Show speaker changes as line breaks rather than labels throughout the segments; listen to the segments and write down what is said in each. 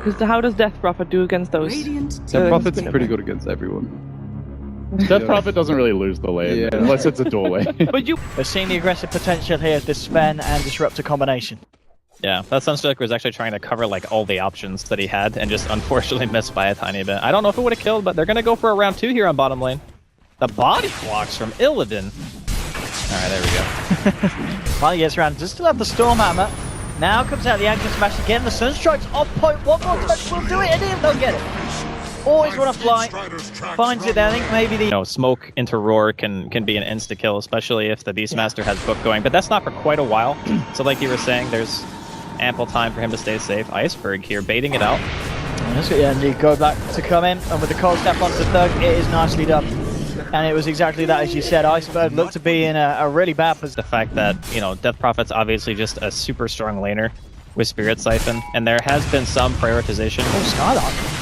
Because how does Death Prophet do against those?
Death Prophet's pretty good against everyone. Death Prophet doesn't really lose the lane, unless it's a dual lane.
We're seeing the aggressive potential here of this Sven and Disruptor combination.
Yeah, that Sunstriker was actually trying to cover like all the options that he had and just unfortunately missed by a tiny bit. I don't know if it would have killed, but they're going to go for a round 2 here on bottom lane. The body blocks from Illidan. Alright, there we go.
Finally gets around, just still have the Storm Hammer. Now comes out the Anchor Smash again, the Sunstrike's off point, one more touch will do it, and they'll get it. Always want to fly, finds it there. I think maybe the
smoke into Roar can be an insta-kill, especially if the Beastmaster has book going, but that's not for quite a while. So like you were saying, there's ample time for him to stay safe. Iceberg here, baiting it out.
Yeah, indeed, go back to come in, and with the cold step onto the thug, it is nicely done. And it was exactly that, as you said. Iceberg looked to be in a really bad position.
The fact that, Death Prophet's obviously just a super strong laner with Spirit Siphon, and there has been some prioritization.
Oh, Skylark.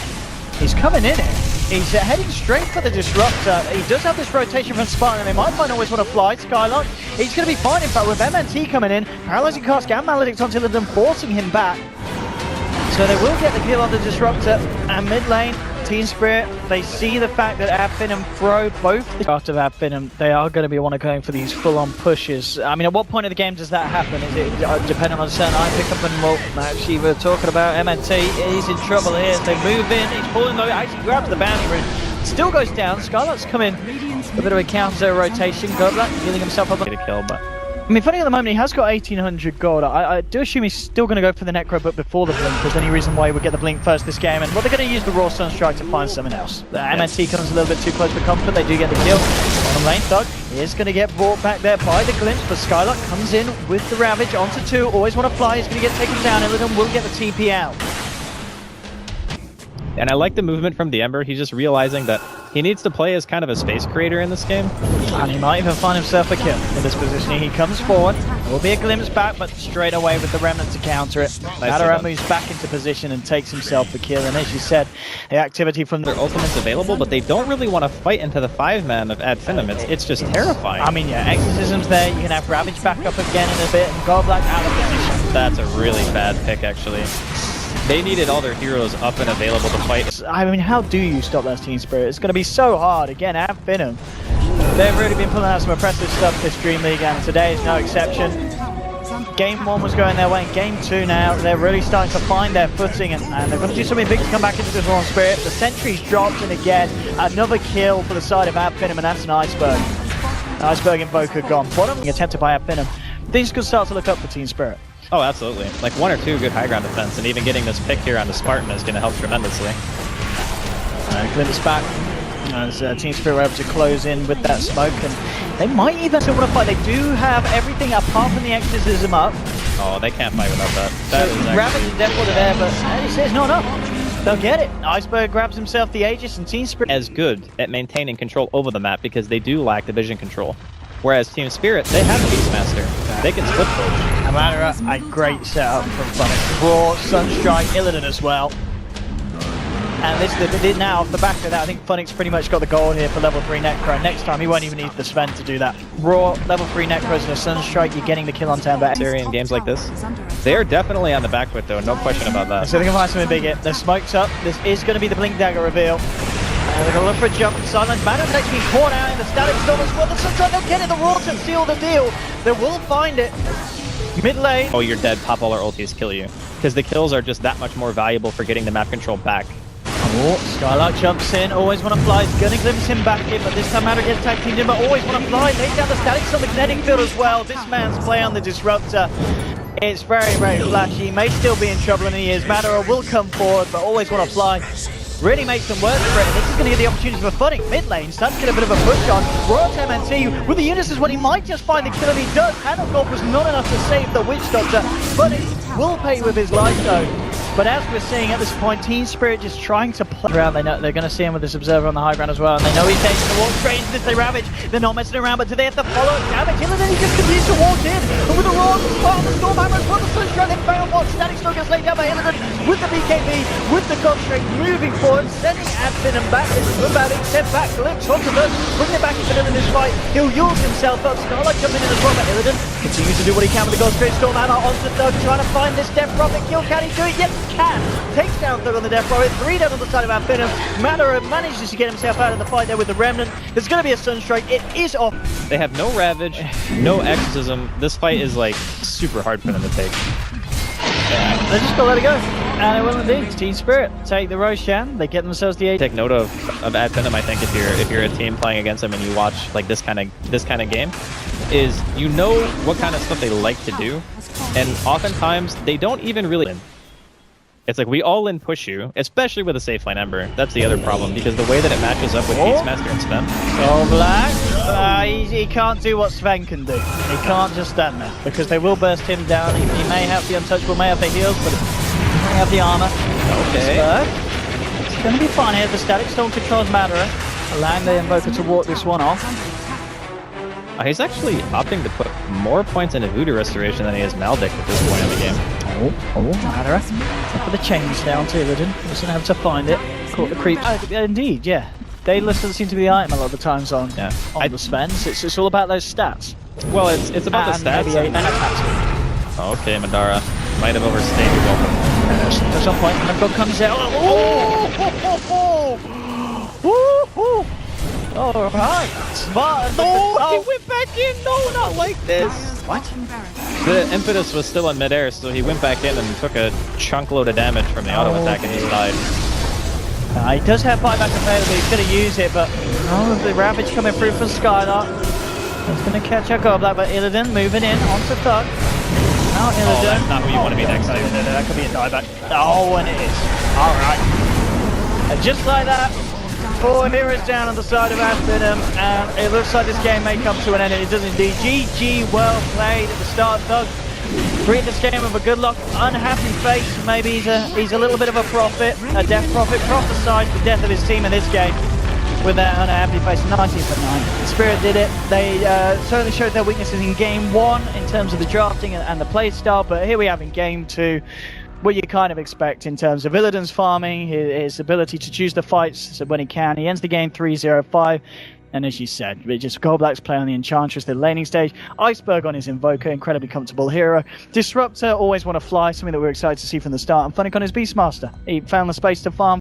He's coming in here. He's heading straight for the Disruptor. He does have this rotation from Spartan, and they might find always want to fly. Skylark, he's going to be fine, in fact, with MNT coming in. Paralyzing Cask and Maledict onto Illidan, forcing him back. So they will get the kill on the Disruptor. And mid lane, Team Spirit, they see the fact that FINEM throw both. After FINEM, they are going to be going for these full-on pushes. I mean, at what point in the game does that happen? Is it depending on a certain eye pickup? And well, actually, we're talking about MNT. He's in trouble here. They move in. He's pulling low. Actually grabs the bounty room. Still goes down. Skylark's come in. A bit of a counter rotation. Goblet healing himself up.
Get a kill, but.
I mean, funny at the moment, he has got 1800 gold. I do assume he's still going to go for the Necro, but before the Blink. There's any reason why he would get the Blink first this game. And well, they're going to use the Raw Sunstrike to find something else. The MNT comes a little bit too close for comfort. They do get the kill. Bottom lane, Thug is going to get brought back there by the Glimpse, but Skylark comes in with the Ravage onto 2. Always want to fly. He's going to get taken down. Illidan will get the TP out.
And I like the movement from the Ember. He's just realizing that he needs to play as kind of a space creator in this game.
And he might even find himself a kill in this positioning. He comes forward. There will be a glimpse back, but straight away with the Remnant to counter it. Madara moves back into position and takes himself the kill. And as you said, the activity from
their ultimate's available, but they don't really want to fight into the 5-man of FINEM. It's just terrifying.
I mean, yeah, Exorcism's there. You can have Ravage back up again in a bit, and Godblack out of position.
That's a really bad pick, actually. They needed all their heroes up and available to fight.
I mean, how do you stop that Team Spirit? It's going to be so hard. Again, at FINEM, they've really been pulling out some impressive stuff this DreamLeague, and today is no exception. Game 1 was going their way, and Game 2 now, they're really starting to find their footing, and they're going to do something big to come back into this Raw Spirit. The sentry's dropped, and again, another kill for the side of FINEM, and that's an Iceberg. Iceberg Invoker gone. Bottom attempted by FINEM. Things could start to look up for Team Spirit.
Oh, absolutely. Like 1 or 2 good high ground defense, and even getting this pick here on the Spartan is going to help tremendously.
Glimpse back as Team Spirit were able to close in with that smoke, and they might even still want to fight. They do have everything apart from the Exorcism up.
Oh, they can't fight without that. That is
Ravage and Death Water there, but it's not enough. They'll get it. Iceberg grabs himself the Aegis, and Team Spirit
as good at maintaining control over the map because they do lack the vision control. Whereas Team Spirit, they have Beastmaster. They can split push.
Madara, a great setup from FINEM. Raw, Sunstrike, Illidan as well. And this they did now, off the back of that, I think FINEM's pretty much got the gold here for level 3 Necro. Next time, he won't even need the Sven to do that. Raw, level 3 Necros and a Sunstrike, you're getting the kill on turn back.
In games like this, they're definitely on the back foot though, no question about that.
So they can find something big here. The smoke's up. This is going to be the Blink Dagger reveal. And they're going to look for a jump. Silence. Madara's actually caught out in the static storm as well. The Sunstrike, they'll get it. The Raw to seal the deal. They will find it. Mid lane.
Oh, you're dead. Pop all our ultis kill you. Because the kills are just that much more valuable for getting the map control back.
Oh, Skylark jumps in, always want to fly. He's going to glimpse him back in, but this time Madara gets tag teamed in, but always want to fly. Lays down the statics on the kinetic field as well. This man's play on the Disruptor. It's very, very flashy. He may still be in trouble, and he is. Madara will come forward, but always want to fly. Really makes them work for it, and this is going to get the opportunity for FINEM. Mid lane, starts to get a bit of a push on. Royal MNT with the Unisys when he might just find the kill, and he does. Hand of Gold was not enough to save the Witch Doctor. FINEM will pay with his life though. But as we're seeing at this point, Team Spirit just trying to play around. They know they're going to see him with this Observer on the high ground as well, and they know he's taking the walk straight into this. They Ravage. They're not messing around, but do they have to follow damage? And then he just continues to walk in, and with the Raw, the Storm Hammer as well, the Sunstrike, they found what Static Storm gets laid down by Illidan with the BKB, with the Constraint moving forward, sending FINEM back. It's about it, sent back, Glimpse onto Versus, bringing it back into this fight. He'll use himself up. Scarlet jumping in as well, but Illidan continues to do what he can with the Constraint Storm Hammer onto Thug, trying to find this Death Prophet kill. Can he do it? Yes, he can. Takes down Thug on the Death Prophet, 3 down on the side of FINEM. Matter manages to get himself out of the fight there with the Remnant. There's going to be a Sunstrike. It is off.
They have no Ravage, no Exorcism. This fight is like super hard for them to take.
Yeah, they just gotta let it go. And it will indeed. Team Spirit take the Roshan. They get themselves the 8.
Take note of FINEM, I think, if you're a team playing against them and you watch like this kind of game, is you know what kind of stuff they like to do, and oftentimes they don't even really. It's like we all in push you, especially with a safe lane Ember. That's the other problem, because the way that it matches up with Beastmaster and Sven.
So Black, he can't do what Sven can do. He can't just stand there, because they will burst him down. He may have the untouchable, may have the heals, but he may have the armor.
Okay.
It's going to be fun here. The Static Storm controls Madara, allowing the Invoker to walk this one off.
He's actually opting to put more points into Voodoo Restoration than he is Maldic at this point in the game.
Madara. For the chains down to Illidan. He's going to have to find it. Caught the creeps. Indeed, yeah. Daedalus doesn't seem to be the item a lot of the times on the Svens. It's all about those stats.
Well, it's about the stats.
And attacks.
Okay, Madara might have overstayed your welcome.
At some point, when the god comes out. Oh, right. Smart.
He went back in. No, not like this.
What?
The impetus was still in midair, so he went back in and took a chunk load of damage from the auto attack and he died.
He does have buyback available. He's going to use it, but the Ravage coming through from Skylark. He's going to catch a Goblet, but Illidan moving in onto Thug. Now Illidan.
That's not who you want to be next time.
That could be a dieback. Oh, and it is. All right. And just like that, 4 heroes down on the side of FINEM, and it looks like this game may come to an end, and it does indeed. GG, well played at the start. Thug treat this game with a good luck, unhappy face. Maybe he's a little bit of a prophet, a death prophet, prophesied the death of his team in this game with that unhappy face. 19 for 9. Spirit did it. They certainly showed their weaknesses in game 1 in terms of the drafting and the play style, but here we have in game 2 what you kind of expect in terms of Illidan's farming, his ability to choose the fights when he can. He ends the game 3-0-5, and as you said, just Goldblack's play on the Enchantress, the laning stage, Iceberg on his Invoker, incredibly comfortable hero. Disruptor, always want to fly, something that we're excited to see from the start, and Funnic on his Beastmaster. He found the space to farm.